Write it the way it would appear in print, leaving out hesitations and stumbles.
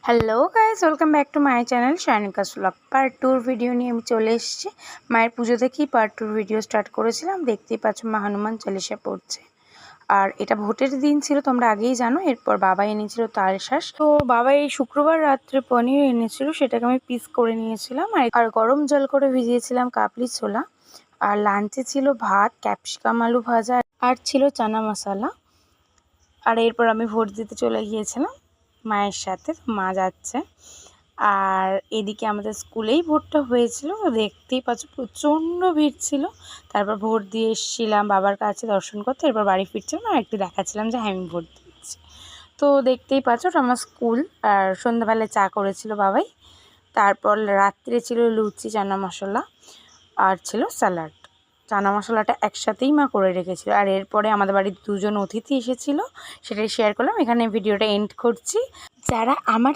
Hello guys, welcome back to my channel শায়নিকাস vlog. Part 2 video নিয়ে আমি চলে এসেছি। মায়ের পুজো থেকেই পার্ট 2 ভিডিও স্টার্ট করেছিলাম। দেখতেই পাচ্ছ মা হনুমান চালিশা পড়ছে। আর এটা ভোটের দিন ছিল, তোমরা আগেই জানো। এরপর বাবা এনেছিল তালশাঁস। তো বাবা এই শুক্রবার রাত্রে পনির এনেছিল, সেটাকে আমি পিস করে নিয়েছিলাম। আর গরম জল করে ভিজিয়েছিলাম কাবলি ছোলা। আর লাঞ্চে ছিল ভাত, ক্যাপসিকাম আলু ভাজা, আর ছিল চানা মশলা। আর এরপর আমি ভোট দিতে চলে গিয়েছিলাম মায়ের সাথে। মা যাচ্ছে। আর এদিকে আমাদের স্কুলেই ভোটটা হয়েছিল, দেখতেই পাচ্ছ প্রচণ্ড ভিড় ছিল। তারপর ভোট দিয়ে এসেছিলাম বাবার কাছে দর্শন করতে। এরপর বাড়ি ফিরছিলাম আর একটু দেখাচ্ছিলাম যে হ্যাঁ আমি ভোট দিচ্ছি। তো দেখতেই পাচ্ছ ওটা আমার স্কুল। আর সন্ধ্যাবেলায় চা করেছিল বাবাই। তারপর রাত্রে ছিল লুচি, চানা মশলা, আর ছিল স্যালাড। চানা মশলাটা একসাথেই মা করে রেখেছিল। আর এরপরে আমাদের বাড়ির দুজন অতিথি এসেছিলো, সেটাই শেয়ার করলাম। এখানে ভিডিওটা এন্ড করছি। যারা আমার